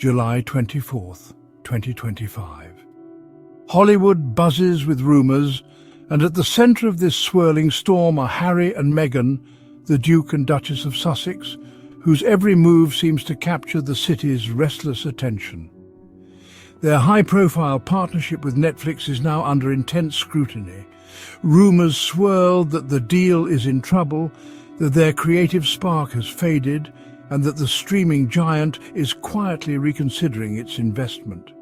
July 24th, 2025. Hollywood buzzes with rumours, and at the centre of this swirling storm are Harry and Meghan, the Duke and Duchess of Sussex, whose every move seems to capture the city's restless attention. Their high-profile partnership with Netflix is now under intense scrutiny. Rumours swirl that the deal is in trouble, that their creative spark has faded, and that the streaming giant is quietly reconsidering its investment.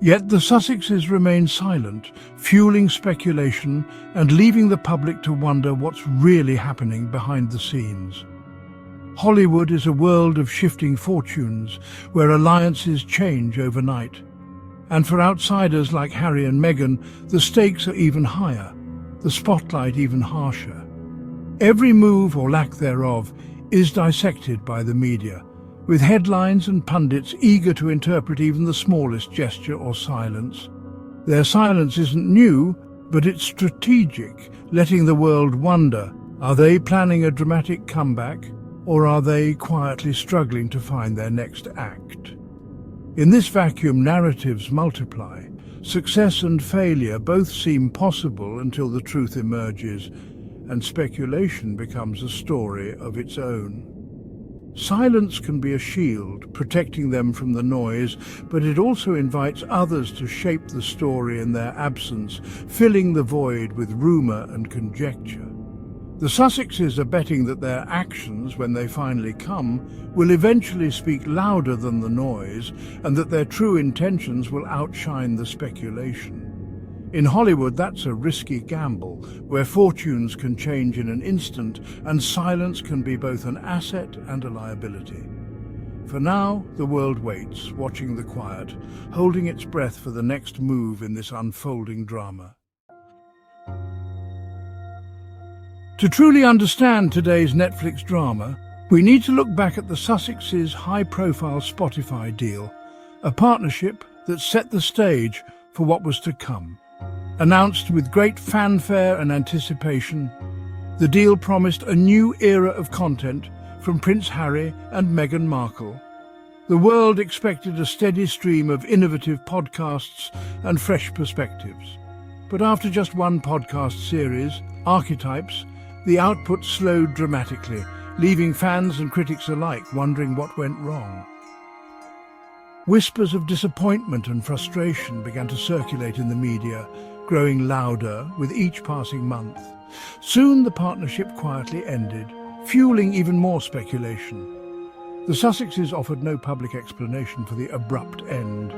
Yet the Sussexes remain silent, fueling speculation and leaving the public to wonder what's really happening behind the scenes. Hollywood is a world of shifting fortunes, where alliances change overnight. And for outsiders like Harry and Meghan, the stakes are even higher, the spotlight even harsher. Every move or lack thereof is dissected by the media, with headlines and pundits eager to interpret even the smallest gesture or silence. Their silence isn't new, but it's strategic, letting the world wonder, are they planning a dramatic comeback, or are they quietly struggling to find their next act? In this vacuum, narratives multiply. Success and failure both seem possible until the truth emerges, and speculation becomes a story of its own. Silence can be a shield, protecting them from the noise, but it also invites others to shape the story in their absence, filling the void with rumour and conjecture. The Sussexes are betting that their actions, when they finally come, will eventually speak louder than the noise, and that their true intentions will outshine the speculation. In Hollywood, that's a risky gamble, where fortunes can change in an instant, and silence can be both an asset and a liability. For now, the world waits, watching the quiet, holding its breath for the next move in this unfolding drama. To truly understand today's Netflix drama, we need to look back at the Sussexes' high-profile Spotify deal, a partnership that set the stage for what was to come. Announced with great fanfare and anticipation, the deal promised a new era of content from Prince Harry and Meghan Markle. The world expected a steady stream of innovative podcasts and fresh perspectives. But after just one podcast series, Archetypes, the output slowed dramatically, leaving fans and critics alike wondering what went wrong. Whispers of disappointment and frustration began to circulate in the media, growing louder with each passing month. Soon the partnership quietly ended, fueling even more speculation. The Sussexes offered no public explanation for the abrupt end,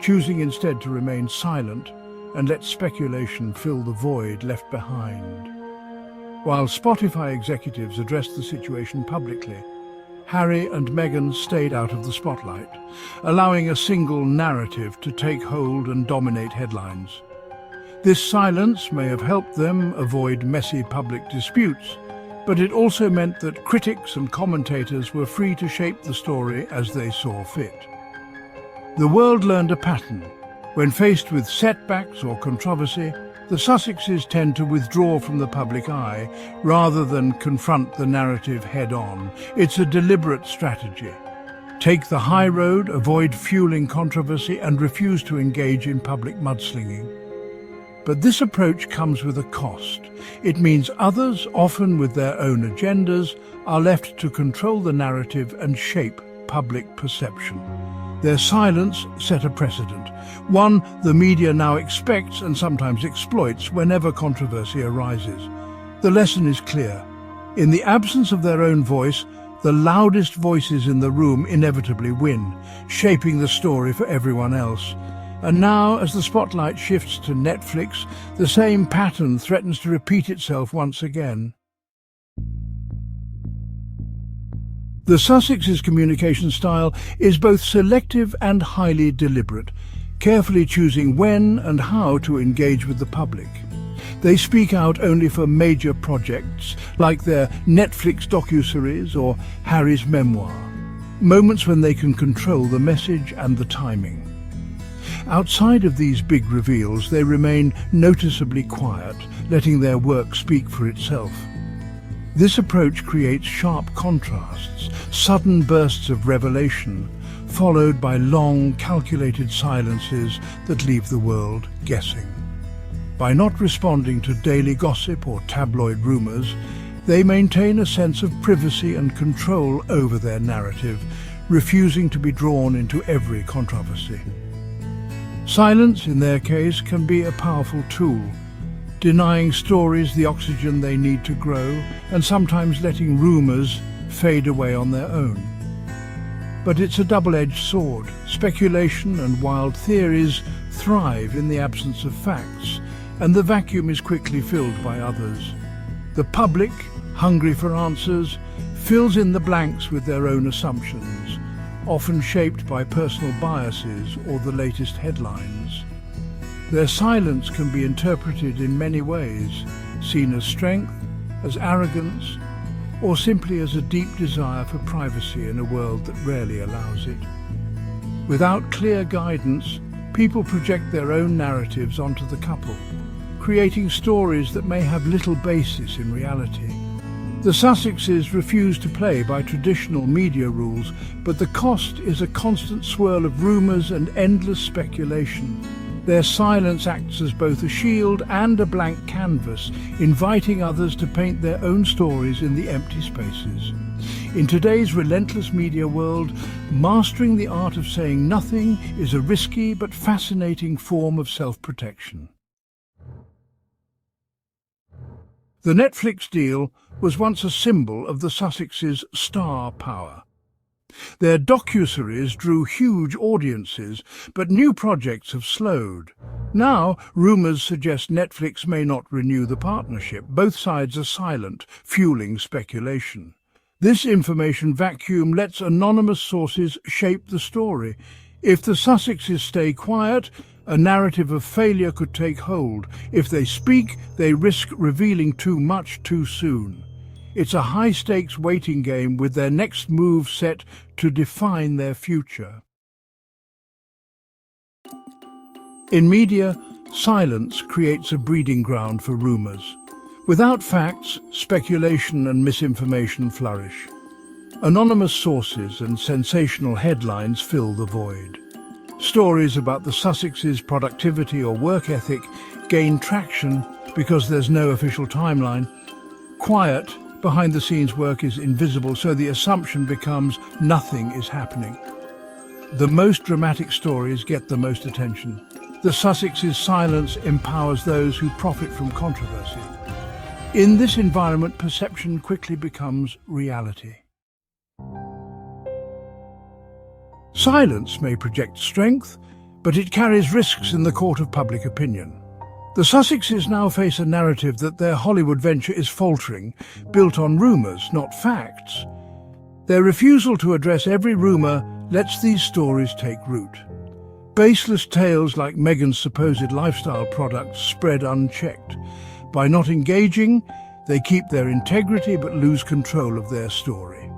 choosing instead to remain silent and let speculation fill the void left behind. While Spotify executives addressed the situation publicly, Harry and Meghan stayed out of the spotlight, allowing a single narrative to take hold and dominate headlines. This silence may have helped them avoid messy public disputes, but it also meant that critics and commentators were free to shape the story as they saw fit. The world learned a pattern. When faced with setbacks or controversy, the Sussexes tend to withdraw from the public eye rather than confront the narrative head-on. It's a deliberate strategy. Take the high road, avoid fueling controversy, and refuse to engage in public mudslinging. But this approach comes with a cost. It means others, often with their own agendas, are left to control the narrative and shape public perception. Their silence set a precedent, one the media now expects and sometimes exploits whenever controversy arises. The lesson is clear. In the absence of their own voice, the loudest voices in the room inevitably win, shaping the story for everyone else. And now, as the spotlight shifts to Netflix, the same pattern threatens to repeat itself once again. The Sussexes' communication style is both selective and highly deliberate, carefully choosing when and how to engage with the public. They speak out only for major projects, like their Netflix docuseries or Harry's memoir, moments when they can control the message and the timing. Outside of these big reveals, they remain noticeably quiet, letting their work speak for itself. This approach creates sharp contrasts, sudden bursts of revelation, followed by long, calculated silences that leave the world guessing. By not responding to daily gossip or tabloid rumours, they maintain a sense of privacy and control over their narrative, refusing to be drawn into every controversy. Silence, in their case, can be a powerful tool, denying stories the oxygen they need to grow and sometimes letting rumours fade away on their own. But it's a double-edged sword. Speculation and wild theories thrive in the absence of facts, and the vacuum is quickly filled by others. The public, hungry for answers, fills in the blanks with their own assumptions, often shaped by personal biases or the latest headlines. Their silence can be interpreted in many ways, seen as strength, as arrogance, or simply as a deep desire for privacy in a world that rarely allows it. Without clear guidance, people project their own narratives onto the couple, creating stories that may have little basis in reality. The Sussexes refuse to play by traditional media rules, but the cost is a constant swirl of rumours and endless speculation. Their silence acts as both a shield and a blank canvas, inviting others to paint their own stories in the empty spaces. In today's relentless media world, mastering the art of saying nothing is a risky but fascinating form of self-protection. The Netflix deal was once a symbol of the Sussexes' star power. Their docuseries drew huge audiences, but new projects have slowed. Now, rumours suggest Netflix may not renew the partnership. Both sides are silent, fueling speculation. This information vacuum lets anonymous sources shape the story. If the Sussexes stay quiet, a narrative of failure could take hold. If they speak, they risk revealing too much too soon. It's a high-stakes waiting game with their next move set to define their future. In media, silence creates a breeding ground for rumours. Without facts, speculation and misinformation flourish. Anonymous sources and sensational headlines fill the void. Stories about the Sussexes' productivity or work ethic gain traction because there's no official timeline. Quiet, behind-the-scenes work is invisible, so the assumption becomes nothing is happening. The most dramatic stories get the most attention. The Sussexes' silence empowers those who profit from controversy. In this environment, perception quickly becomes reality. Silence may project strength, but it carries risks in the court of public opinion. The Sussexes now face a narrative that their Hollywood venture is faltering, built on rumours, not facts. Their refusal to address every rumour lets these stories take root. Baseless tales like Meghan's supposed lifestyle products spread unchecked. By not engaging, they keep their integrity but lose control of their story.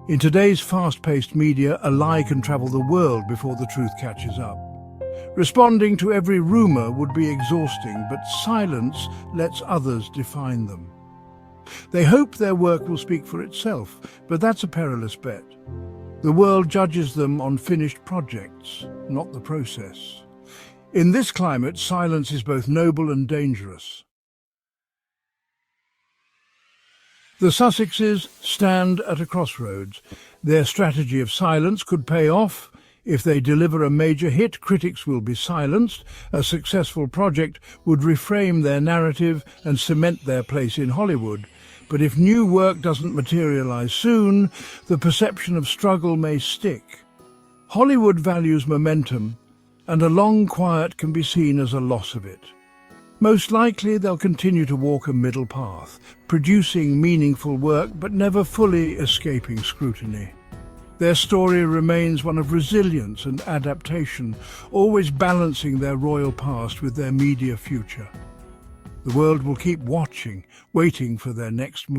In today's fast-paced media, a lie can travel the world before the truth catches up. Responding to every rumour would be exhausting, but silence lets others define them. They hope their work will speak for itself, but that's a perilous bet. The world judges them on finished projects, not the process. In this climate, silence is both noble and dangerous. The Sussexes stand at a crossroads. Their strategy of silence could pay off. If they deliver a major hit, critics will be silenced. A successful project would reframe their narrative and cement their place in Hollywood. But if new work doesn't materialize soon, the perception of struggle may stick. Hollywood values momentum, and a long quiet can be seen as a loss of it. Most likely they'll continue to walk a middle path, producing meaningful work but never fully escaping scrutiny. Their story remains one of resilience and adaptation, always balancing their royal past with their media future. The world will keep watching, waiting for their next move.